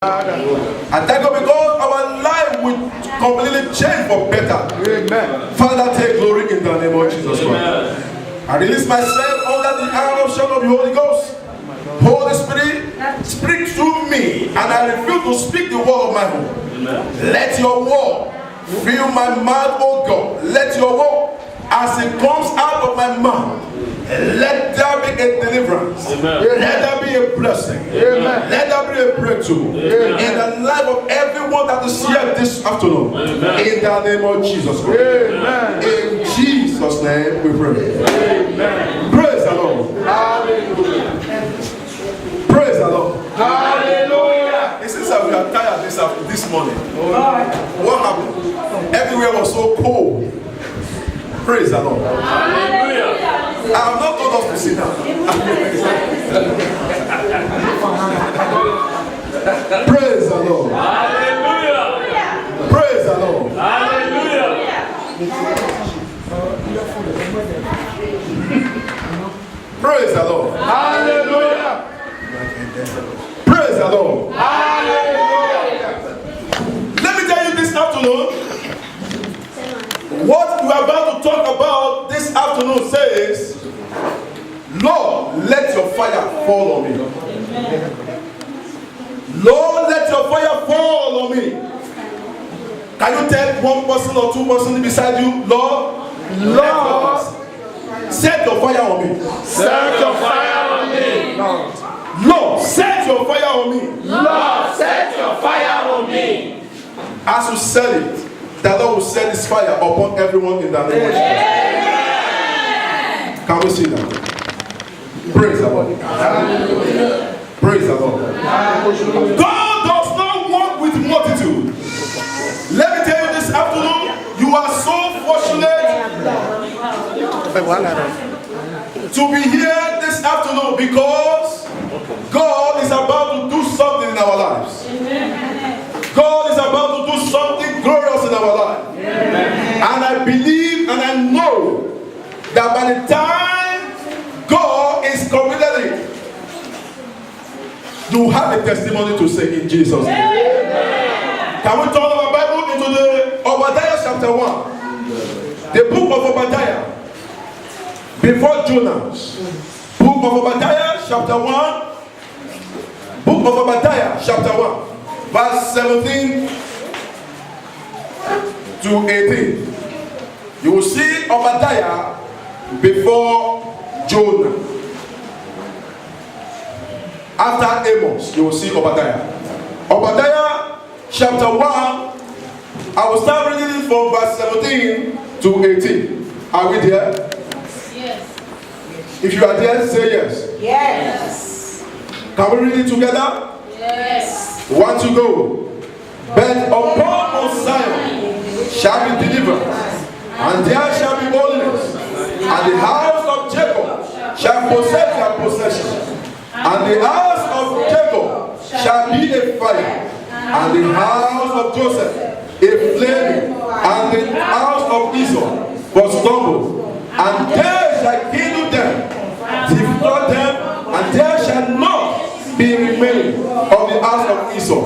And thank God because our life will completely change for better. Amen. Father, take glory in the name of Jesus Christ. I release myself under the unction of the Holy Ghost. Holy Spirit, speak through me, and I refuse to speak the word of my own. Let your word fill my mouth, oh God. Let your word, as it comes out of my mouth, let there be a deliverance. Amen. Let there be a blessing. Amen. Let there be a breakthrough. Amen. In the life of everyone that is here this afternoon. Amen. In the name of Jesus Christ. Amen. In Jesus' name we pray. Amen. Praise the Lord. Hallelujah. Praise the Lord. Hallelujah. It seems that we are tired this morning. What happened? Everywhere was so cold. Praise the Lord. Hallelujah. I have not told us to sit down. Praise the Lord. Hallelujah. Praise the Lord. Hallelujah. Praise the Lord. Hallelujah. Praise the Lord. Hallelujah. Let me tell you this afternoon. What we are about to talk about this afternoon says, Lord, let your fire fall on me. Lord, let your fire fall on me. Can you tell one person or two persons beside you, Lord, set your fire on me. Set your fire on me. Lord, set your fire on me. Lord, set your fire on me. As you said it, the Lord will set his fire upon everyone in the name of Jesus. Can we see that? Praise the Lord. Hallelujah. Praise the Lord. Hallelujah. God does not walk with multitude. Let me tell you this afternoon, you are so fortunate to be here this afternoon because God is about to do something in our lives. God is about to do something glorious in our life. Amen. And I believe and I know that by the time God is completed, you have a testimony to say in Jesus' name. Amen. Can we turn our Bible into the Obadiah chapter 1? The book of Obadiah. Before Jonah. Book of Obadiah chapter 1. Book of Obadiah chapter 1. Verse 17 to 18. You will see Obadiah before Jonah. After Amos, you will see Obadiah. Obadiah chapter 1, I will start reading from verse 17 to 18. Are we there? Yes. If you are there, say yes. Yes. Can we read it together? Yes. 1 to go. But upon Mount Zion shall be deliverance, and there shall be holiness, and the house of Jacob shall possess their possession, and the house of Jacob shall be a fire, and the house of Joseph a flame, and the house of Esau for stubble, and there shall kindle them, devour them, and there shall not be remaining of the house of Esau,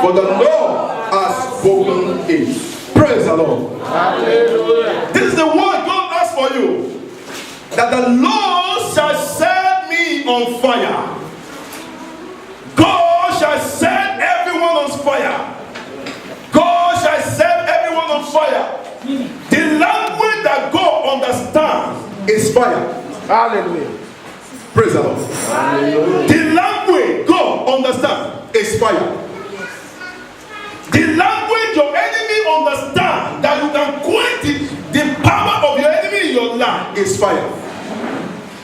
for the Lord has spoken it. Praise the Lord. Hallelujah. This is the word God has for you, that the Lord shall set me on fire. God shall set everyone on fire. God shall set everyone on fire. The language that God understands is fire. Hallelujah. Praise the Lord. Hallelujah. The language God understands is fire. The language your enemy understands that you can quench it, the power of your enemy in your life is fire.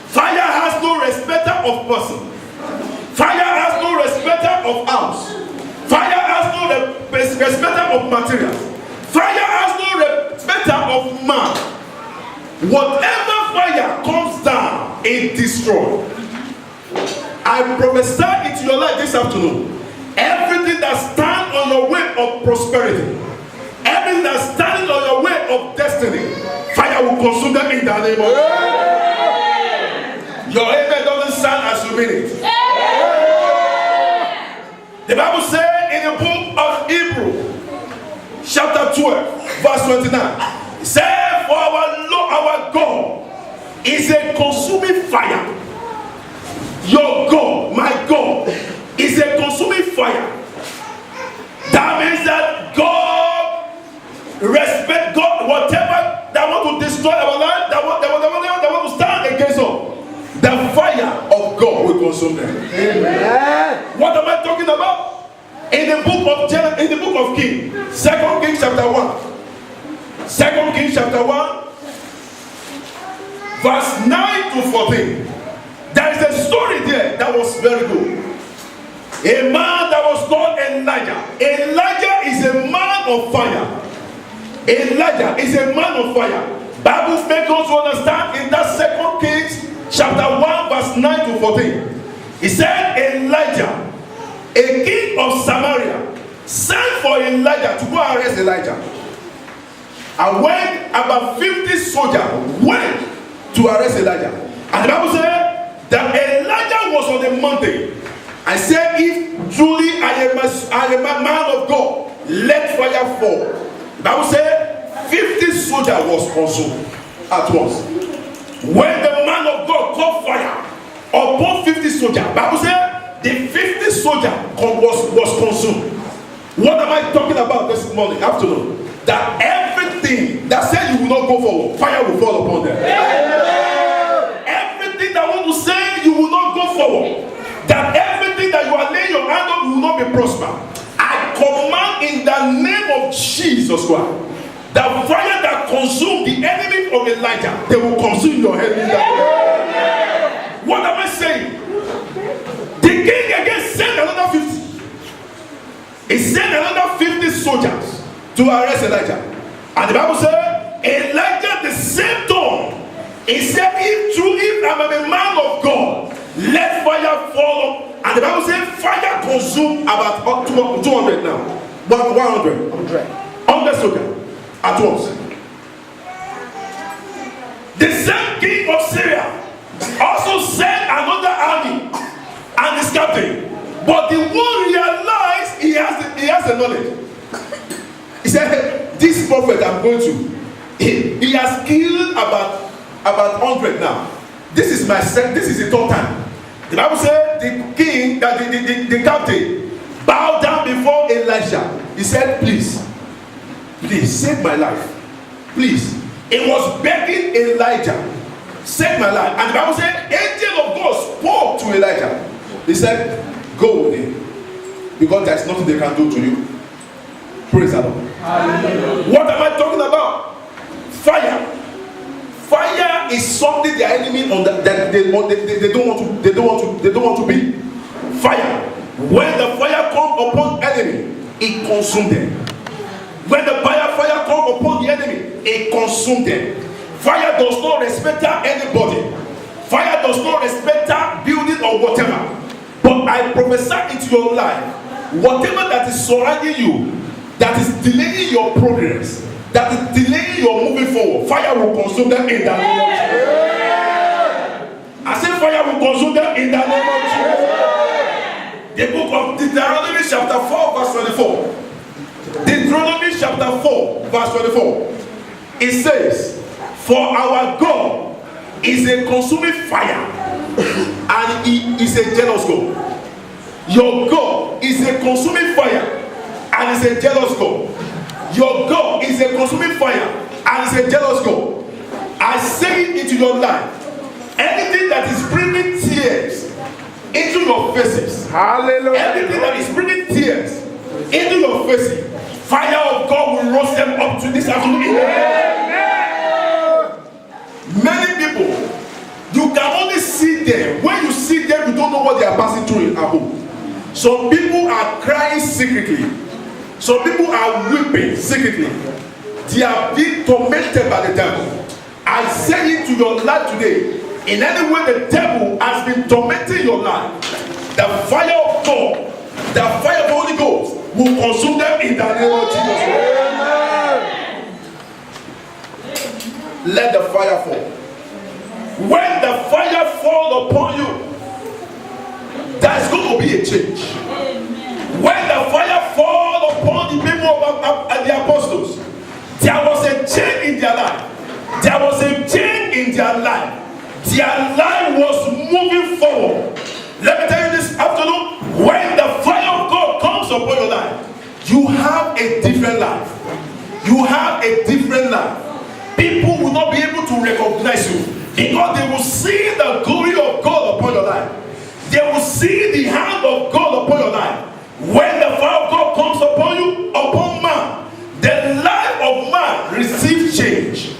Fire has no respecter of person. Fire has no respecter of house. Fire has no respecter of material. Fire has no respecter of man. Whatever fire comes down, it destroys. I prophesy into your life this afternoon. Everything that stands on your way of prosperity, everything that stands on your way of destiny, fire will consume them in the name of Jesus. Your amen doesn't sound as you mean it. The Bible says 12, verse 29. He said, for our Lord, our God is a consuming fire. Your God, my God, is a consuming fire. That means that God respect God, whatever that want to destroy our life, that want to stand against us. The fire of God will consume them. Amen. What am I talking about? In the book of Kings, 2 Kings chapter 1. 2 Kings chapter 1, verse 9 to 14. There is a story there that was very good. A man that was called Elijah. Elijah is a man of fire. Elijah is a man of fire. Bible makes us understand in that 2 Kings chapter 1 verse 9 to 14. He said Elijah, a king of Samaria, sent for Elijah to go arrest Elijah. And when about 50 soldiers went to arrest Elijah, and the Bible said that Elijah was on the mountain and said, if truly I am a man of God, let fire fall. The Bible said 50 soldiers was consumed at once. When the man of God caught fire upon 50 soldiers, the Bible said the 50 soldier was consumed. What am I talking about this morning, afternoon? That everything that said you will not go forward, fire will fall upon them. Everything that want to say you will not go forward, that everything that you are laying your hand on will not be prosper. I command in the name of Jesus Christ, the fire that consumed the enemy of Elijah, they will consume your enemy. What am I saying? The king again sent another 50. He sent another 50 soldiers to arrest Elijah. And the Bible said, Elijah the same time, he said, if I'm a man of God, let fire fall. And the Bible said, fire consumed about 200 now. 100 soldiers at once. The same king of Syria also sent another army and his captain. But the one realized he has the knowledge. He said, this prophet I'm going to, he has killed about 100 now. This is the third time. The Bible said the king, the captain, bowed down before Elisha. He said, please save my life. Please. He was begging Elijah, save my life. And the Bible said, angel of God spoke to Elijah. He said, go with him, because there's nothing they can do to you. Praise the Lord. What am I talking about? Fire. Fire is something the enemy that they don't want to be. Fire. When the fire comes upon enemy, it consumes them. When the fire comes upon the enemy, it consumes them. Fire does not respect anybody. Fire does not respect building or whatever. But I prophesy into your life, whatever that is surrounding you, that is delaying your progress, that is delaying your moving forward, fire will consume them in the name of Jesus. I said fire will consume them in the name of Jesus. The book of Deuteronomy chapter 4 verse 24. Deuteronomy chapter 4 verse 24. It says, for our God is a consuming fire, and he is a jealous God. Your God is a consuming fire, and is a jealous God. Your God is a consuming fire, and is a jealous God. I say it into your life. Anything that is bringing tears into your faces, hallelujah. Anything that is bringing tears into your faces, fire of God will roast them up to this afternoon. Many people, you can only see them. When you see them, you don't know what they are passing through at home. Some people are crying secretly. Some people are weeping secretly. They are being tormented by the devil. I say it to your life today. In any way the devil has been tormenting your life, the fire of God, the fire of the Holy Ghost will consume them in the name of Jesus. Let the fire fall. When the fire falls upon you, there's going to be a change. When the fire falls upon the people of the apostles, in their life. Their life was moving forward. Let me tell you this afternoon, when the fire of God comes upon your life, you have a different life. You have a different life. People will not be able to recognize you because they will see the glory of God upon your life. They will see the hand of God upon your life. When the fire of God comes upon you, upon man, the life of man receives change.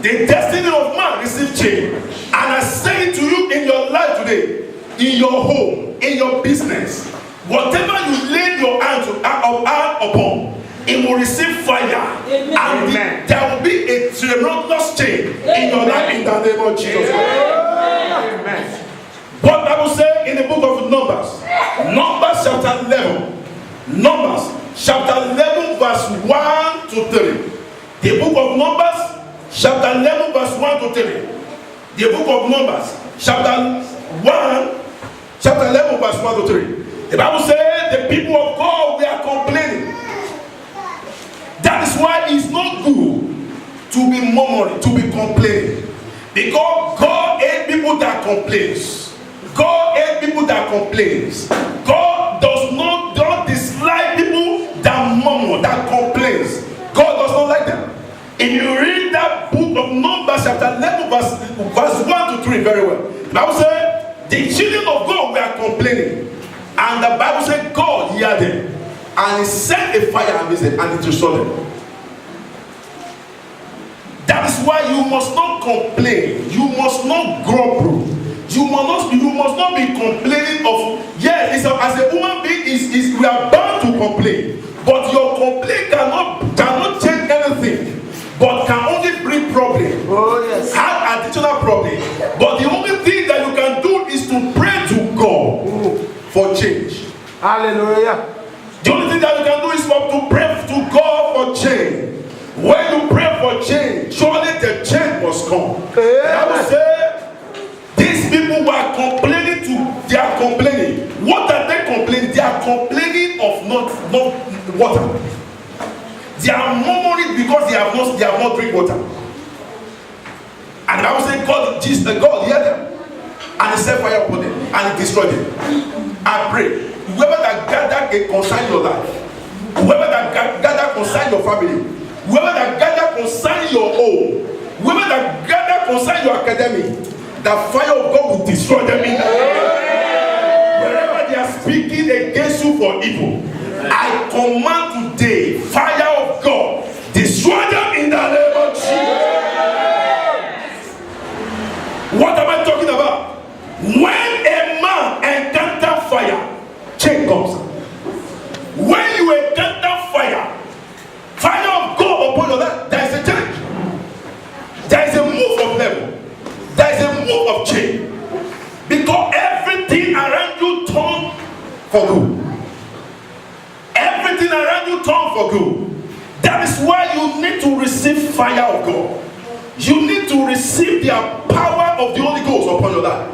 The destiny of man receives change. And I say to you in your life today, in your home, in your business, whatever you lay your hand upon, it will receive fire. Amen. And there will be a tremendous change in your life in the name of Jesus. Amen. What I will say in the book of Numbers chapter 11. Numbers chapter 11 verse 1 to 3. The book of Numbers chapter 11 verse 1 to 3. The book of Numbers chapter 11 verse 1 to 3. The Bible says the people of God were complaining. That is why it's not good to be murmuring, to be complaining. Because God hates people that complains. God hates people that complains. God does not dislike people that murmur, that complains. God does not like them. If you read that book of Numbers chapter 11 verse 1 to 3 very well, the Bible says the children of God were complaining. And the Bible said God heard them. And he sent a fire amidst them and it destroyed them. That is why you must not complain. You must not grumble. You must not be complaining of, yes, as a human being, we are bound to complain. But your complaint cannot change anything, but can only bring problem. Oh, yes. Have additional problem. But the only thing that you can do is to pray to God for change. Hallelujah. The only thing that you can do is to pray to God for change. When you pray for change, surely the change must come. I will say, these people were complaining they are complaining. What are they complaining? They are complaining of not water. They are murmuring because they have not drink water. And I will say, God heard them. And he set fire upon them. And he destroyed them. I pray, whoever that gather concern your life, whoever that gather concern your family, whoever that gather concern your home, whoever that gather concern your academy, the fire of God will destroy them in the name. Wherever they are speaking against you for evil, I command today, fire of God, destroy them in the name of Jesus. What am I talking about? When a man encounters fire, change comes. When you encounter fire of God upon your life, there is a change. There is a move of level. There is a move of change. Because everything around you turns for good. Everything around you turns for good. That is why you need to receive fire of God. You need to receive the power of the Holy Ghost upon your life.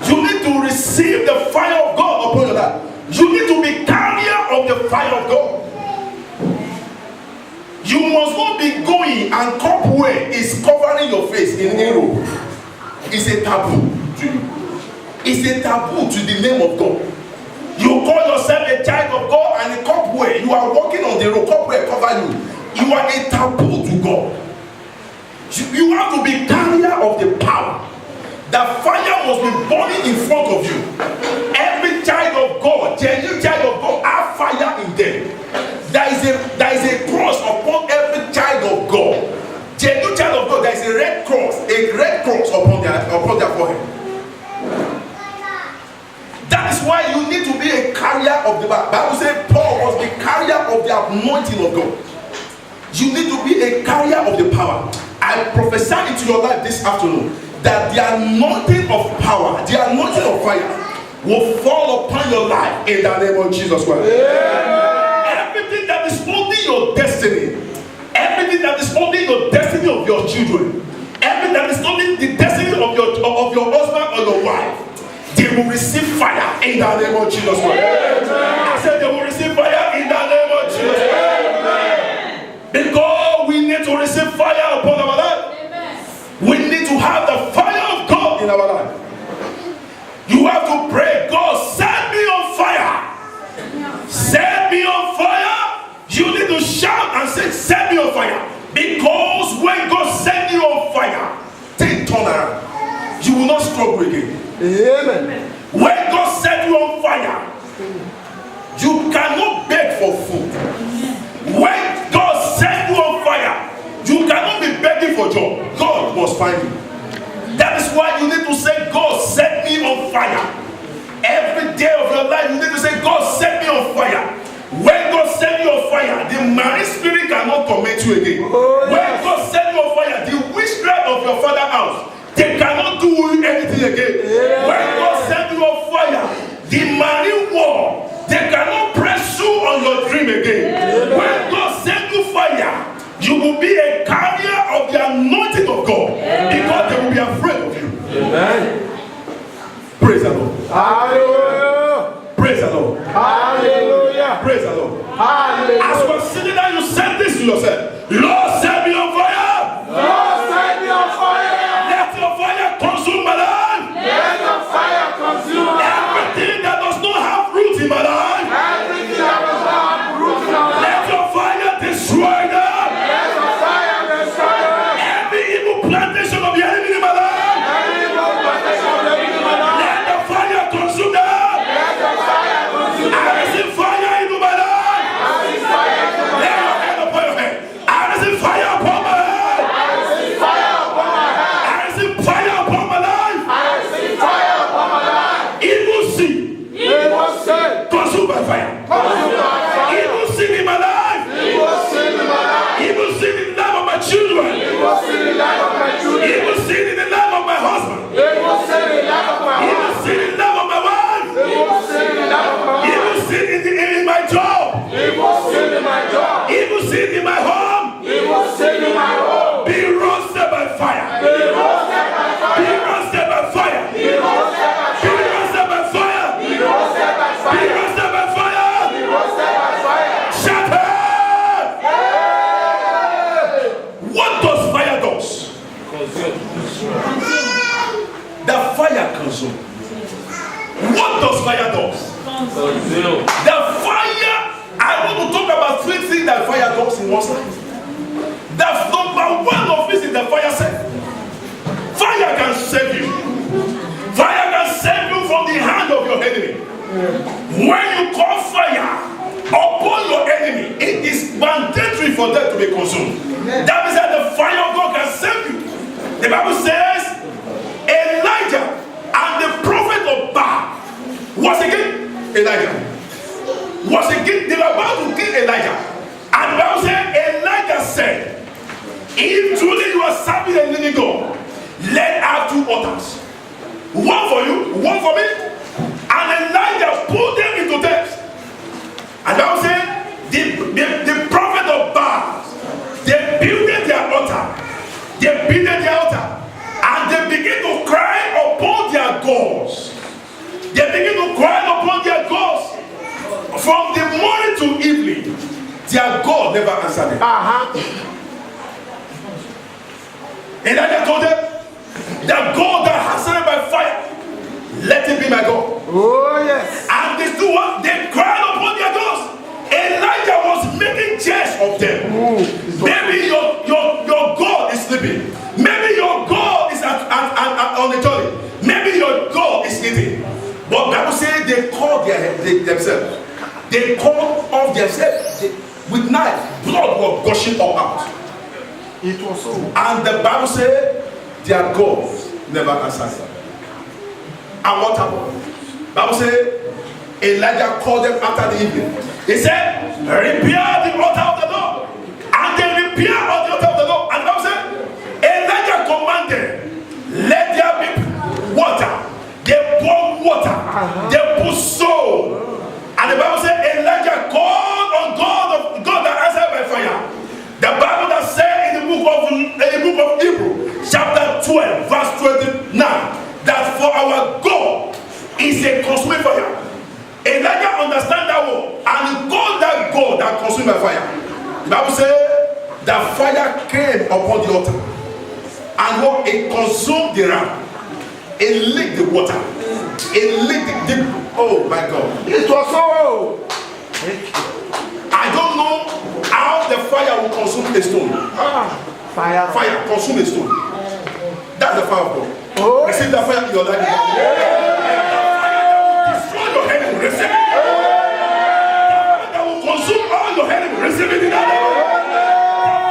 You need to receive the fire of God upon your life. You need to be carrier of the fire of God. You must not be going and cupware is covering your face in Europe. It's a taboo to you. It's a taboo to the name of God. You call yourself a child of God and a cupware. You are walking on the road, cupware cover you. You are a taboo to God. You have to be carrier of the power. The fire must be burning in front of you. Every child of God, genuine child of God, have fire in them. There is a cross upon every child of God. Genuine child of God, there is a red cross upon their forehead. That is why you need to be a carrier of the Bible says Paul was the carrier of the anointing of God. You need to be a carrier of the power. I prophesy into your life this afternoon that the anointing of power, the anointing of fire will fall upon your life in the name of Jesus Christ. Everything that is holding your destiny, everything that is holding your destiny of your children, everything that is holding the destiny of your husband or your wife, they will receive fire in the name of Jesus Christ. I said they will receive fire in the name of Jesus Christ. Because we need to receive fire upon our life. We need to have the fire and say, set me on fire. Because when God set you on fire, take turn around. You will not struggle again. Amen. When God set you on fire, you cannot beg for food. When God set you on fire, you cannot be begging for job. God must find you. That is why you need to say, God set me on fire. Every day of your life, you need to say, God set me on fire. When God set you on fire, the marine spirit cannot torment you again. Oh, yes. When God set you on fire, the witchcraft of your father's house, they cannot do anything again. Yes. When God set you on fire, the marine war, they cannot press you on your dream again. Yes. When God set you fire, you will be a carrier of the anointing of God. Yes. Because they will be afraid of you. Amen. Praise the Lord. Hallelujah. Praise the Lord. Hallelujah. Praise the Lord. Hallelujah. As you are sitting there, you said this to yourself. Lord, set me on fire. Lord, set me on fire. Let your fire consume my life. Let your fire consume my life. Everything that does not have root in my life. Everything that does not have root in my life. Let your fire destroy them. Let your fire destroy them. Every evil plantation of the enemy in my life. Every evil plantation of the enemy in my life. Let the fire consume them. Let your fire consume them. I receive fire into my life. I receive fire into my Lay life. your hand upon your head. I receive fire upon my head. I receive fire upon my head. I receive fire upon my life. I receive fire upon my life. Evil seed Evil sin. consumed by fire. Consume my fire. Evil seed in my life. Evil sin in my life. Evil seed in the life of my children. Evil sin in the life of my children. Evil seed in the life of my husband. Evil sin in the life of my Evil husband. seed in the life of my wife. Evil sin in the life of my wife. Evil seed in my job. Evil sin in my job. Evil seed in my home. Evil sin in my home. Be roasted by fire. Be roasted by Be fire. roasted by fire. Be roasted by Be fire. roasted by fire. Be roasted by Be fire. roasted by fire. Be roasted by fire. Shattered. Hey! What does fire do? The fire consumes. What does fire do? The fire, I want to talk about three things that fire does in one's life. The number one of it is the fire save. Fire can save you. Fire can save you from the hand of your enemy. When you call fire upon your enemy, it is mandatory for them to be consumed. That means that the fire of God can save you. The Bible says Elijah and the prophet of Baal was against Elijah. Was against, they were about to kill Elijah. And the Bible said, Elijah said, if truly you are serving a living God, let have two altars. One for you, one for me. And Elijah put them into death. And the Bible said, the prophet of Baal, they built their altar. They built their altar. And they begin to cry upon their gods. They begin to cry upon their gods. From the morning to evening, their God never answered them. Elijah told them, the God that answered by fire, let it be my God. Oh, yes. And they do what? They cried upon their gods. Elijah was making jest of them. Maybe your God is sleeping. Maybe your God is on the toilet. Maybe your God is eating. But the Bible says they called themselves. They called off themselves with knife. Blood was gushing up out. It was so. And the Bible said their God never answered them. And what happened? The Bible said Elijah called them after the evening. He said, repair the altar of the Lord. And they repaired on the altar of the Lord. And the Bible said, Elijah commanded, let there be water. They poured water. They put soul. And the Bible said, Elijah called on God that answered by fire. The Bible that said in the book of Hebrews, chapter 12, verse 29, that for our God is a consuming fire. Elijah understand that word, and he called that God that consumed by fire. The Bible says the fire came upon the altar, and what it consumed the ram, it licked the water, it licked the oh my God! It was so. I don't know how the fire consume a stone. Fire. Fire, consume a stone. That's the fire of God. Oh. Receive that fire in your life. Destroy your enemy. Receive it. That will consume all your enemy. Receive it in that name.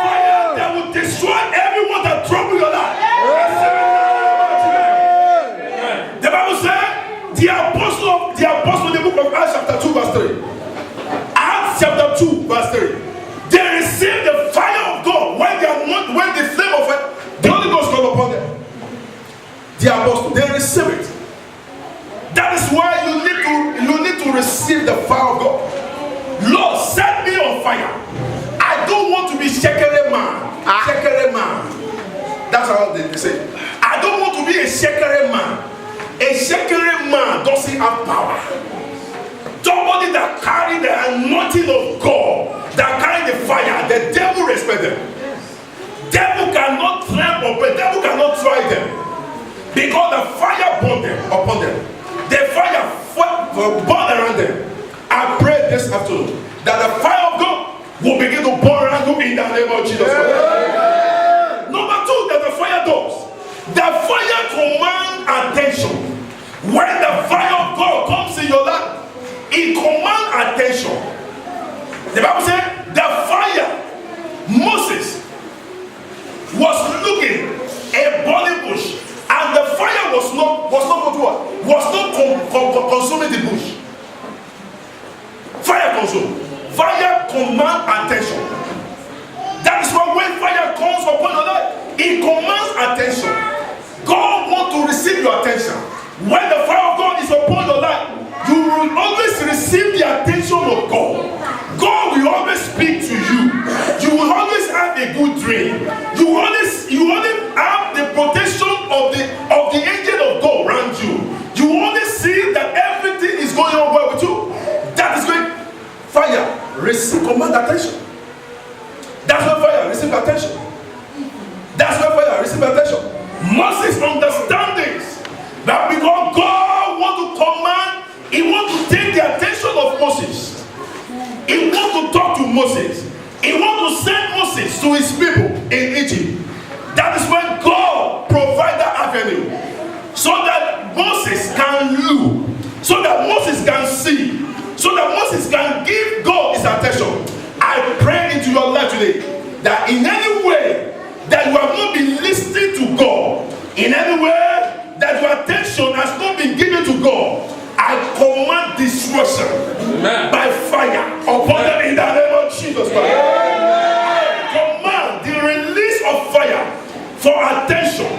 Fire that will destroy everyone that trouble your life. Receive it in that name. The Bible says the apostle in the book of Acts chapter 2 verse 3. Acts chapter 2 verse 3. They received the fire of God when the flame of it, the Holy Ghost came upon them. The apostle, they receive it. That is why you need to receive the fire of God. Lord, set me on fire. I don't want to be shekere man. Shekere man. That's how they say. I don't want to be a shekere man. A shekere man doesn't have power. Somebody that carry the anointing of God, that carry the fire, the devil respect them. Devil cannot trample, but devil cannot try them. Because the fire burned them upon them. The fire burned around them. I pray this afternoon that the fire of God will begin to burn around you in the name of Jesus. Yeah. Number two, that the fire does. The fire commands attention. When the fire of God comes in your life, it commands attention. The Bible says the fire, Moses was looking a burning bush, and the fire was not consuming the bush. Fire consume. Fire command attention. That is why when fire comes upon your life, it commands attention. God wants to receive your attention. When the fire of God is upon your life, you will always receive the attention of God. God will always speak to you. You will always have a good dream. You will always have the protection of the angel of God around you. You will always see that everything is going on well with you. That is when fire receive command attention. That's when fire receive attention. That's when fire receive attention. Moses understands that because God wants to command, he wants to take the attention of Moses. He wants to talk to Moses. He wants to send Moses to his people in Egypt. That is when God provides that avenue, so that Moses can look, so that Moses can see, so that Moses can give God his attention. I pray into your life today that in any way that you have not been listening to God, in any way that your attention has not been given to God, I command destruction. Amen. By fire upon them in the name of Jesus Christ. I command the release of fire for attention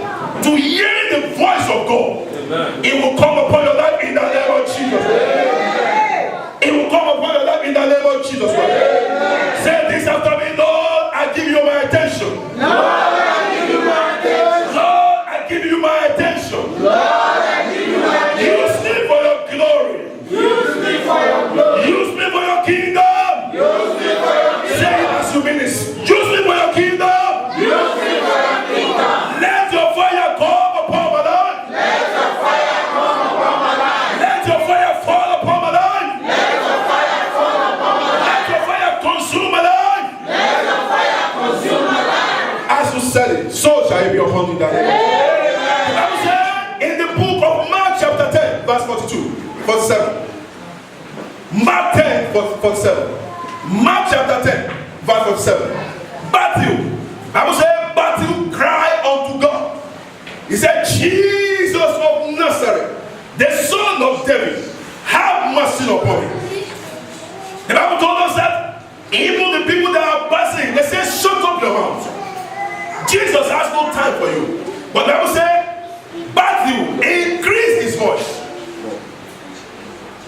to hear the voice of God. Amen. It will come upon your life in the name of Jesus Christ. It will come upon your life in the name of Jesus Christ. Say this after me, Lord, I give you my attention. Lord, I give you my attention. Lord, I give you my attention. Lord, I give you my attention. Use me for your glory. Use me for your glory. Use me for your kingdom. Use me for your kingdom. Say it as you mean it. Use me for your kingdom. Use me for your kingdom. Let your fire come upon my life. Let your fire come upon my life. Let your fire fall upon my life. Let your fire fall upon my life. Let your fire consume my life. Let your fire consume my life. As you said it, so shall it be upon you that day. In the book of Mark chapter 10, verse 42, 47. Mark 10, 47. Mark chapter 10, verse 47. Matthew, Bible says, Matthew cried unto God. He said, Jesus of Nazareth, the son of David, have mercy upon me. The Bible told us that even the people that are passing, they say, shut up your mouth. Jesus has no time for you. But the Bible says, Matthew increased his voice.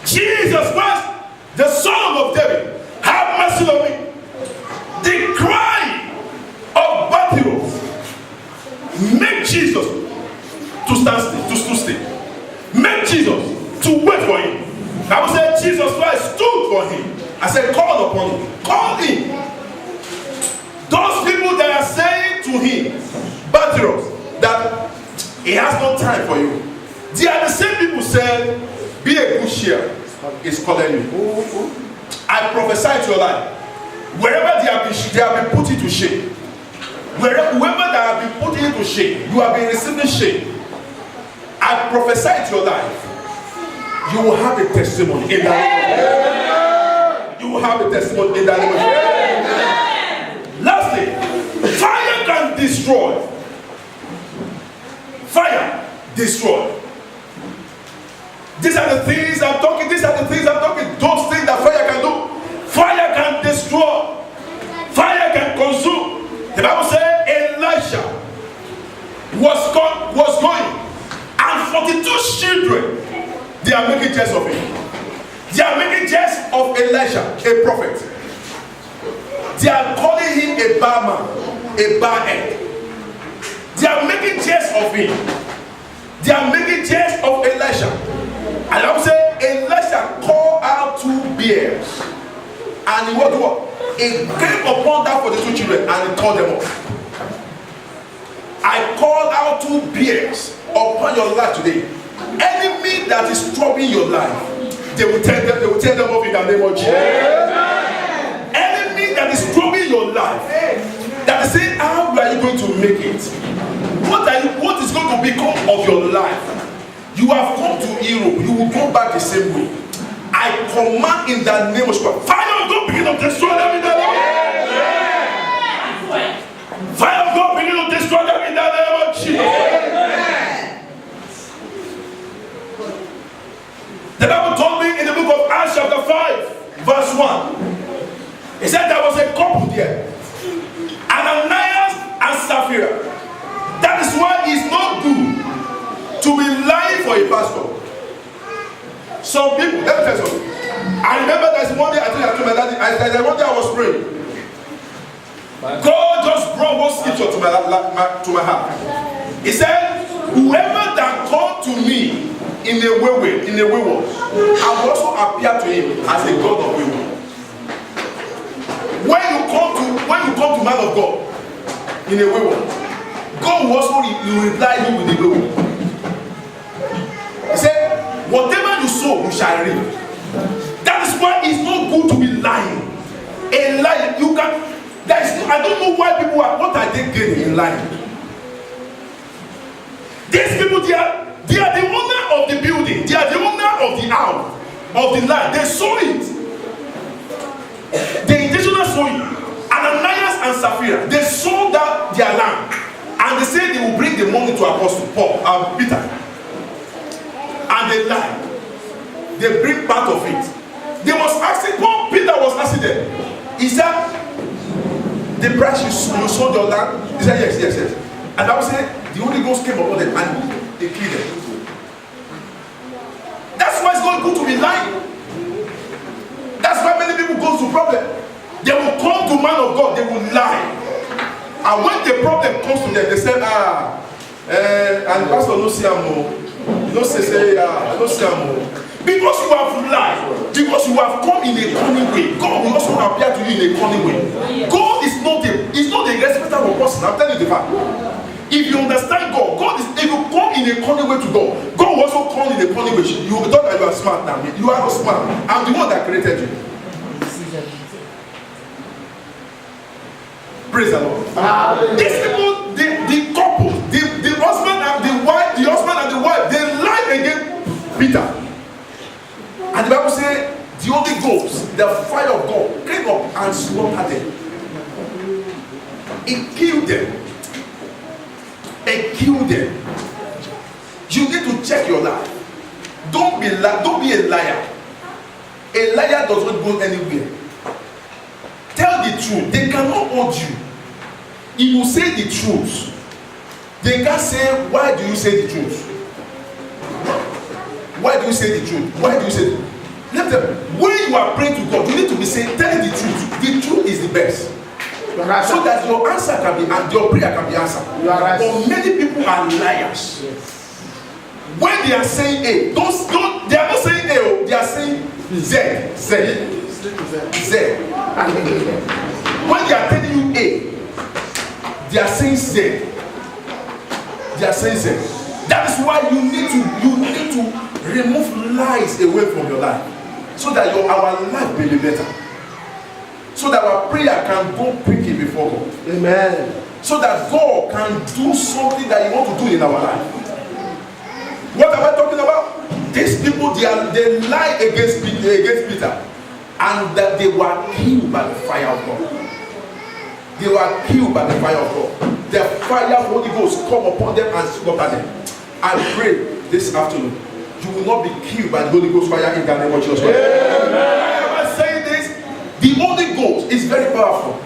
Jesus Christ, the son of David, have mercy on me. The cry of Matthew make Jesus to stand still, to stay. Make Jesus to wait for him. I would say Jesus Christ stood for him. I said, call upon him. Call him. Those people that are saying to him, Matthew, that he has no time for you. They are the same people saying, be a good cheer. Is calling you. I prophesy to your life Wherever they have been put into shame. Whoever that have been put into shame, you have been receiving shame. I prophesy to your life. You will have a testimony in that name. You will have a testimony in that name. Lastly, fire can destroy. Fire destroy. These are the things I'm talking. Those things that fire can do. Fire can destroy. Fire can consume. The Bible says Elisha was going, and 42 children, they are making jest of him. They are making jest of Elisha, a prophet. They are calling him a bad man, a bad egg. They are making jest of him. They are making jest of Elisha. And I will say, Elisha called out 2 bears. And he what? He came upon that 42 children and he called them up. I called out 2 bears upon your life today. Enemy that is troubling your life, they will tell them off in the name of Jesus. Enemy that is troubling your life, that is saying, how are you going to make it? What is going to become of your life? You have come to Europe, you will go back the same way. I command in the name of Jesus. Fire of God begin to destroy them in the name of Jesus. Fire of God begin to destroy them in the name of Jesus. The Bible told me in the book of Acts chapter 5 verse 1. He said there was a couple there, Ananias and Sapphira. That is why it's not good to be lying for a pastor. Some people, let me tell you something. I remember there's one day I told my daddy, one day I was praying. God just brought one scripture to my heart. He said, whoever that called to me in a wayward, I will also appear to him as a God of wayward. When you come to man of God in a wayward, God will also reply you with the wayward. He said, whatever you sow, you shall reap. That is why it's not good to be lying. A lie, you can. I don't know why people are. What are they gaining in lying? These people, they are the owner of the building. They are the owner of the house, of the land. They sold it. The intentional sold it. Ananias and Sapphira, they sold out their land, and they said they will bring the money to Apostle Paul and Peter. And they lie. They bring part of it. They was asking, Paul, Peter was asking them, he said, the price you sold your land? He said, yes. And I was saying, the Holy Ghost came upon them and they killed them. That's why it's not good to be lying. That's why many people go through problem. They will come to man of God, they will lie. And when the problem comes to them, they say, and pastor no see more. No say, I don't see more. Because you have lied, because you have come in a cunning way, God will also appear to you in a cunning way. God is not a respecter of person. I'm telling you the fact. If you understand God, if you come in a cunning way to God, God will also come in a cunning way. You thought that you are smart now. You are not smart. I'm the one that created you. Praise the Lord. These people, the couple, the husband and the wife, they lied against Peter. And the Bible says the Holy Ghost, the fire of God, came up and slaughtered them. It killed them. You need to check your life. Don't be a liar. A liar does not go anywhere. Tell the truth. They cannot hold you. If you say the truth, they can't say, why do you say the truth? Why do you say the truth? Why do you say the truth? Let them, when you are praying to God, you need to be saying, tell the truth. The truth is the best. So that your answer can be, and your prayer can be answered. But many people are liars. When they are saying A, they are not saying A, they are saying Z. When they are telling you A, they are saying Z. That is why you need to remove lies away from your life, so that our life will be better. So so that our prayer can go quickly before God. Amen. So that God can do something that He wants to do in our life. What am I talking about? These people, they lie against Peter, and that they were killed by the fire of God. They were killed by the fire of God. The fire of the Holy Ghost come upon them and slaughter them. I pray this afternoon, you will not be killed by the Holy Ghost fire in the name of Jesus Christ. Am I saying this? The Holy Ghost is very powerful.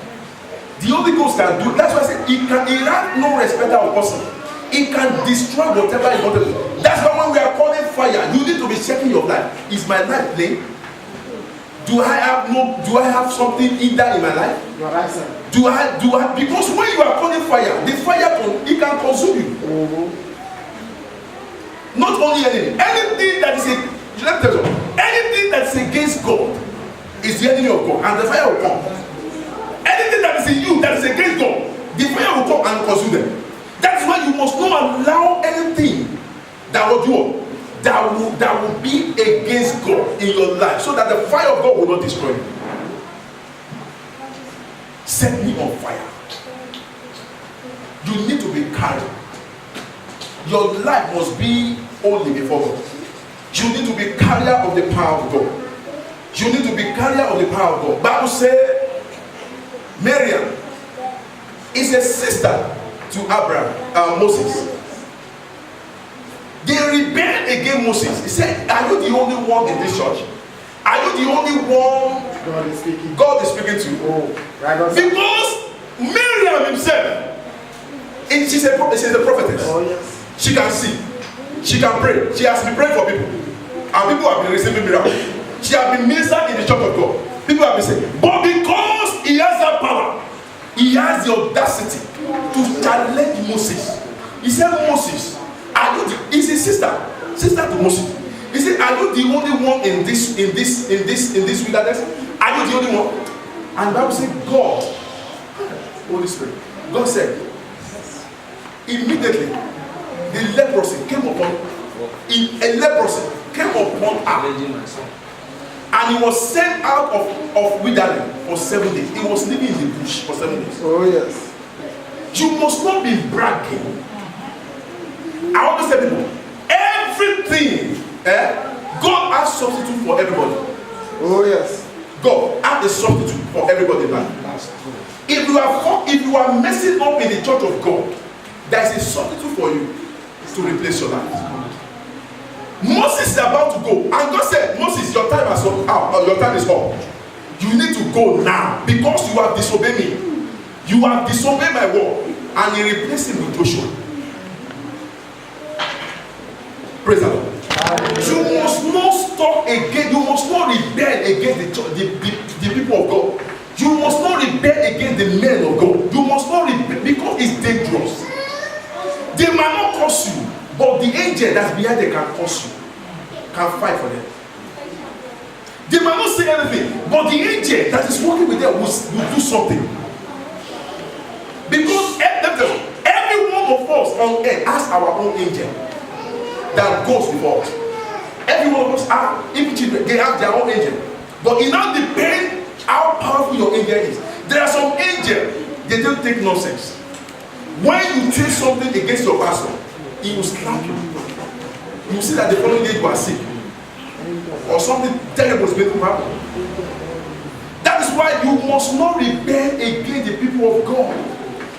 The Holy Ghost can do. That's why I said he has no respect of person. It can destroy whatever you want to do. That's why when we are calling fire, you need to be checking your life. Is my life plain? Do I have something in that in my life? You're right, sir. Do I because when you are calling fire, the fire it can consume you. Not only anything that is let me tell you, anything that is against God is the enemy of God, and the fire will come. Anything that is in you that is against God, the fire will come and consume them. That's why you must not allow anything that will do that will be against God in your life, so that the fire of God will not destroy you. Set me on fire. You need to be carried. Your life must be holy before God. You need to be carrier of the power of God. You need to be carrier of the power of God. Bible says Miriam is a sister to Abraham, Moses. They rebelled against Moses. He said, are you the only one in this church? Are you the only one God is speaking to? Oh, right on. Because Miriam himself, she's a prophetess. Oh, yes. She can see. She can pray. She has been praying for people. And people have been receiving miracles. She has been ministered in the church of God. People have been saying, but because he has that power, he has the audacity to challenge Moses. He said, Moses, he's his sister to Moses. He said, are you the only one in this wilderness? Are you the only one? And the Bible said, God, Holy Spirit, God said, immediately the leprosy came upon her. And he was sent out of wilderness for 7 days. He was living in the bush for 7 days. Oh, yes. You must not be bragging. I want to say people, everything, God has substitute for everybody. Oh, yes. God has a substitute for everybody in life. If you are messing up in the church of God, there is a substitute for you to replace your life. Moses is about to go, and God said, Moses, your time is up. Your time is up. You need to go now because you have disobeyed me. You have disobeyed my word, and he replaced him with Joshua. Praise the Lord. You must not stop again. You must not rebel against the people of God. You must not rebel against the men of God. You must not rebel because it's dangerous. They might not curse you, but the angel that's behind them can curse you, can fight for them. They might not say anything, but the angel that is working with them will do something. Because every one of us on earth has our own angel that goes before us. Every one of us have, even children, they have their own angel. But it now depends how powerful your angel is. There are some angels, they don't take nonsense. When you say something against your pastor, he will slap you. You will see that the following day you are sick. Or something terrible is going to happen. That is why you must not rebel against the people of God.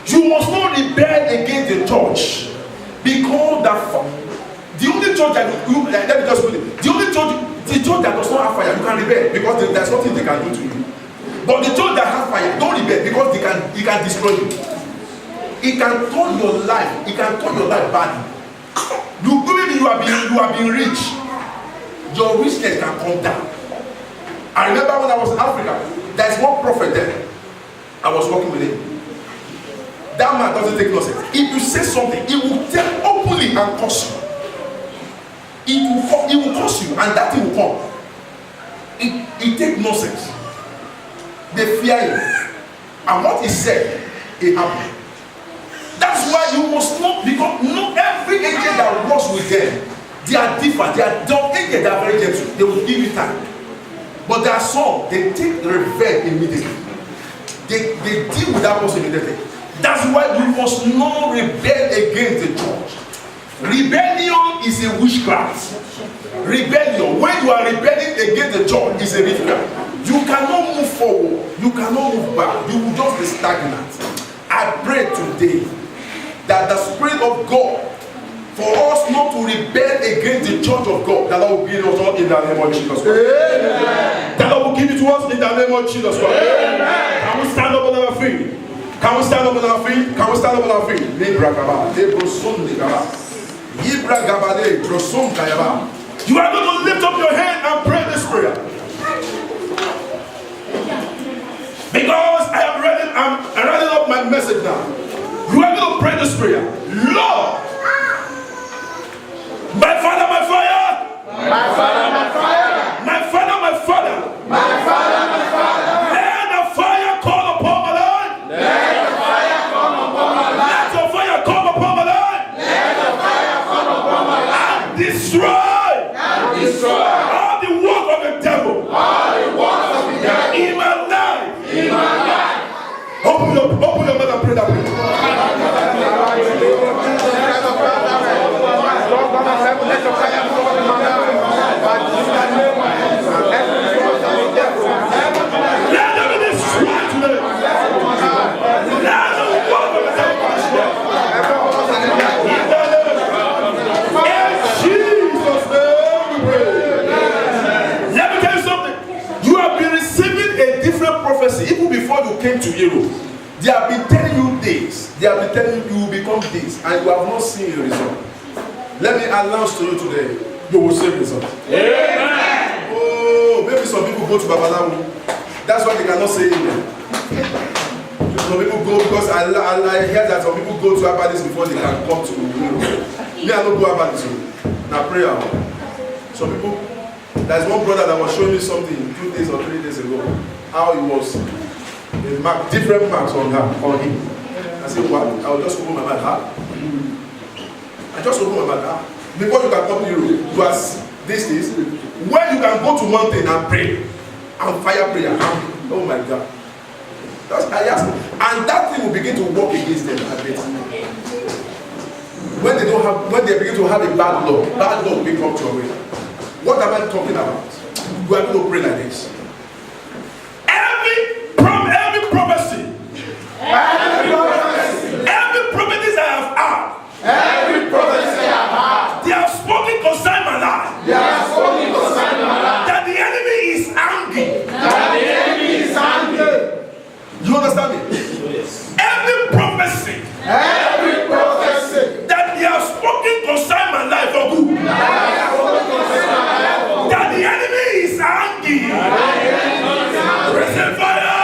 You must not rebel against the church. Because the only church that let me just put it, the church that does not have fire, you can rebel because there's nothing they can do to you. But the church that has fire, don't rebel because he can destroy you. It can turn your life. It can turn your life badly. You have been rich. Your richness can come down. I remember when I was in Africa, there's one prophet there. I was working with him. That man doesn't take nonsense. If you say something, he will tell openly and curse you. He will curse you, and that thing will come. It takes nonsense. They fear him, and what he said, it happened. That's why you must not, because not every angel that works with them, they are different. They are dumb angels that are very gentle. They will give you time. But there are some, they take revenge immediately. they deal with that person immediately. That's why we must not rebel against the church. Rebellion is a witchcraft. Rebellion, when you are rebelling against the church, is a witchcraft. You cannot move forward. You cannot move back. You will just be stagnant. I pray today that the Spirit of God, for us not to rebel against the church of God, that Lord will give it to us in the name of Jesus Christ. That Lord will give it to us in the name of Jesus Christ. Can we stand up on our feet? Can we stand up on our feet? Can we stand up on our feet? You are going to lift up your hand and pray this prayer. Because I am ready, I'm writing up my message now. You are going to pray this prayer. Lord, my Father, my fire. My Father, my fire. My Father, my Father. My Father, my Father. Let the fire come upon my life. Let the fire come upon my life. Let the fire come upon my life. Let the fire come upon my life. And destroy. And destroy All the work of the devil. all the works of the devil In my life. in my life. Open your mouth and pray that prayer. Let them be destroyed today. Let the work of the devil be destroyed. In Jesus' name we pray. Let me tell you something. You have been receiving a different prophecy even before you came to Europe. They have been telling you this. They have been telling you will become this, and you have not seen a result. Let me announce to you today, you will see results. Amen. Oh, maybe some people go to Babalawo. That's why they cannot say amen. Some people go because I hear that some people go to Abadis before they can come to Europe. Me, I don't go Abadis. Now prayer. Some people, there's one brother that was showing me something 2 days or 3 days ago. How he was. Different marks on him. I said, what? I will just open my mouth. I just open my mouth. Before you can come to Europe, you ask this is where you can go to mountain and pray and fire prayer. Oh my God. I asked him, and that thing will begin to work against them. I bet. When they begin to have a bad luck will come to your way. What am I talking about? You are going to pray like this. Every prophecy, every prophecy I have had, Every prophecy I have had, they have spoken concerning my life. they have spoken concerning my life. That the enemy is angry. That the enemy is angry. You understand me? Every prophecy that they have spoken concerning my life for good. That the enemy is angry. Receive fire.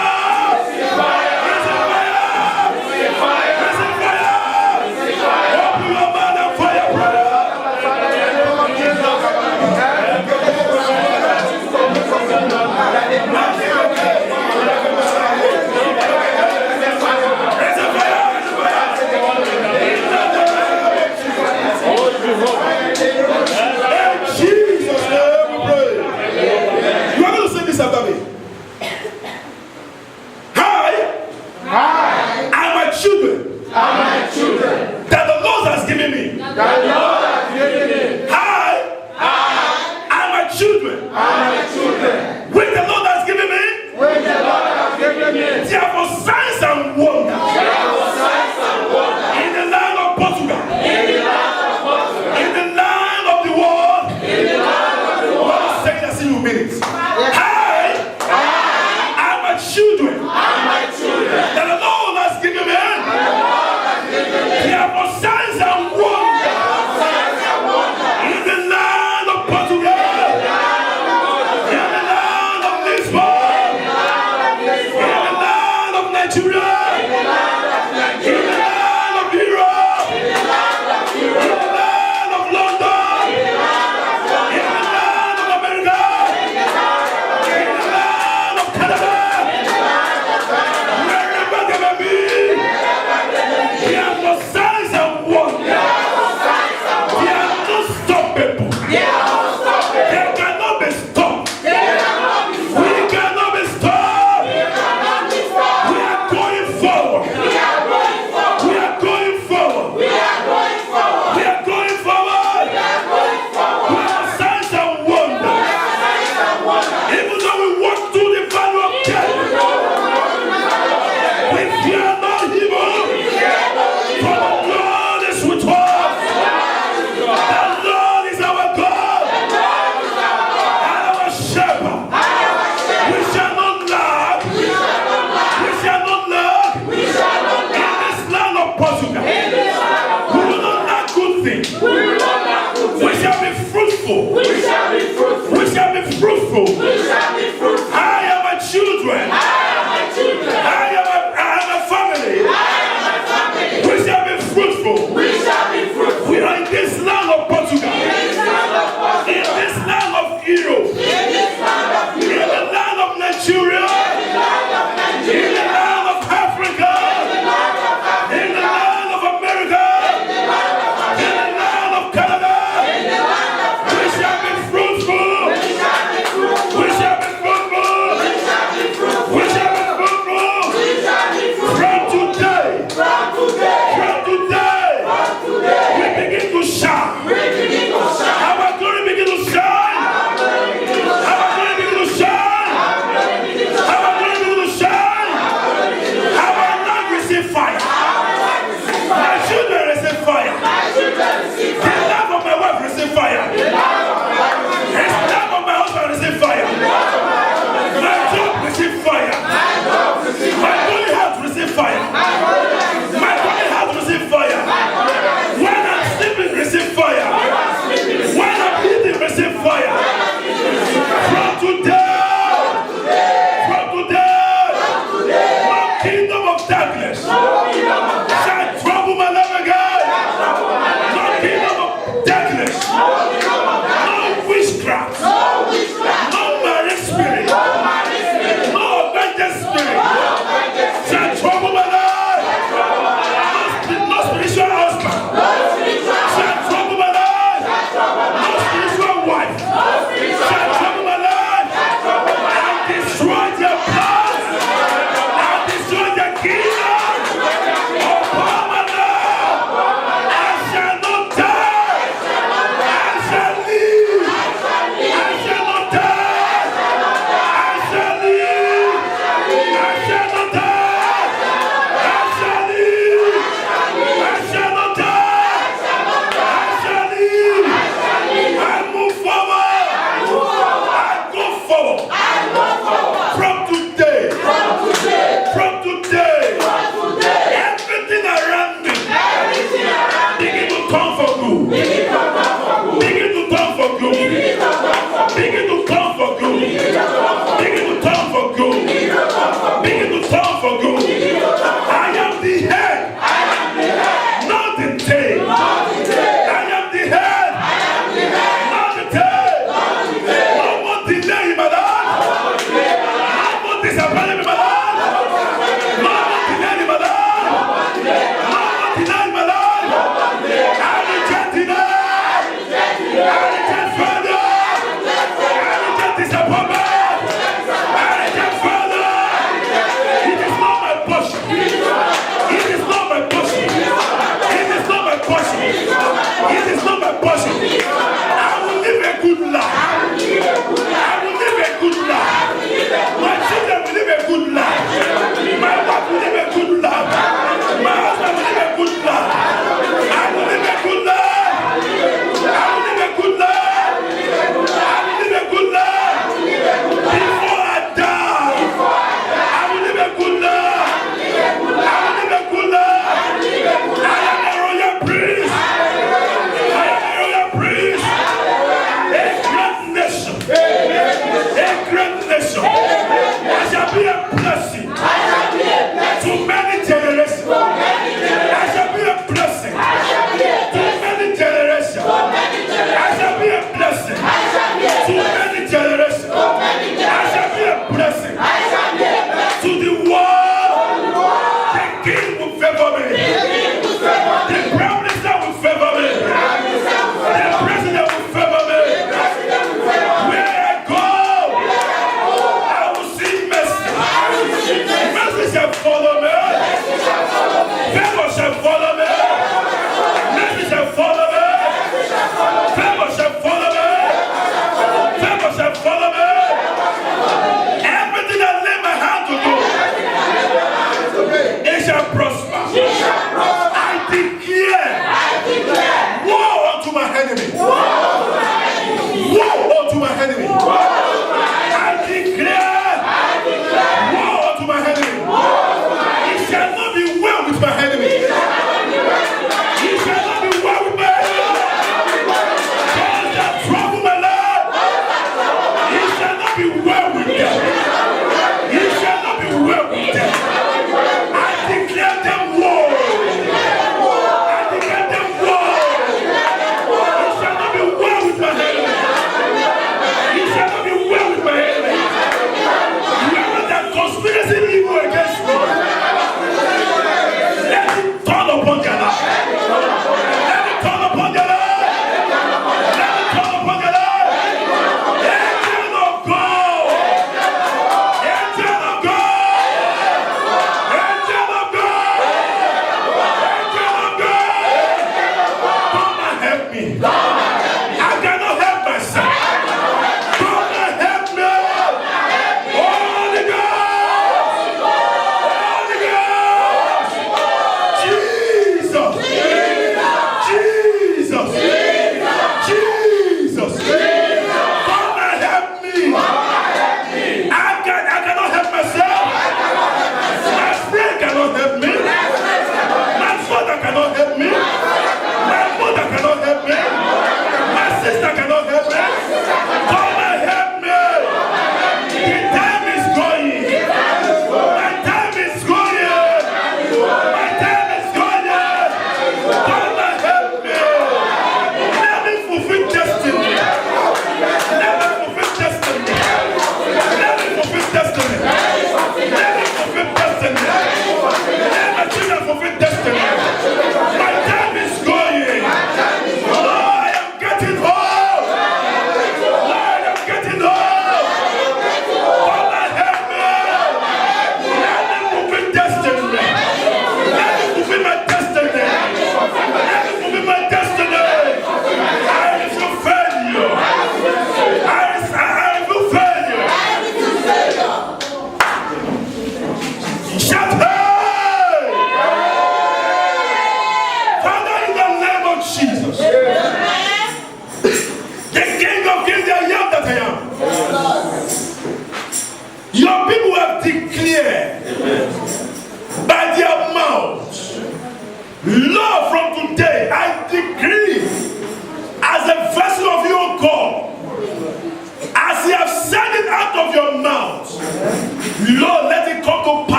We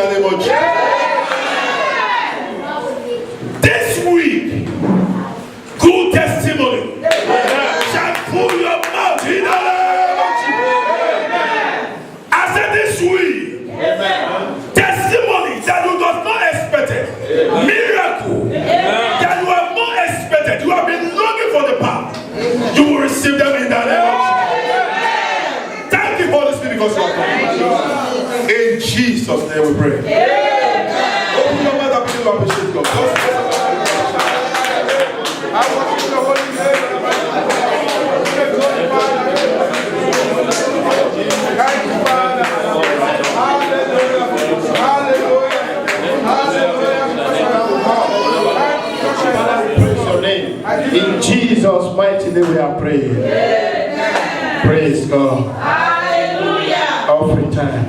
the name of Jesus. This week, good testimony shall fill your mouth in the name of Jesus. I said this week, testimony that you was not expected, miracle that you have not expected, you have been looking for the path, you will receive them in the name of Jesus. Thank you, Holy Spirit, because you are coming. In Jesus' name we pray. Open your mouth and begin to appreciate God. I want you to hold his name. Thank you, Father. Hallelujah. Hallelujah. Praise your name. In Jesus' mighty name we are praying. Praise God. Hallelujah. Offering time.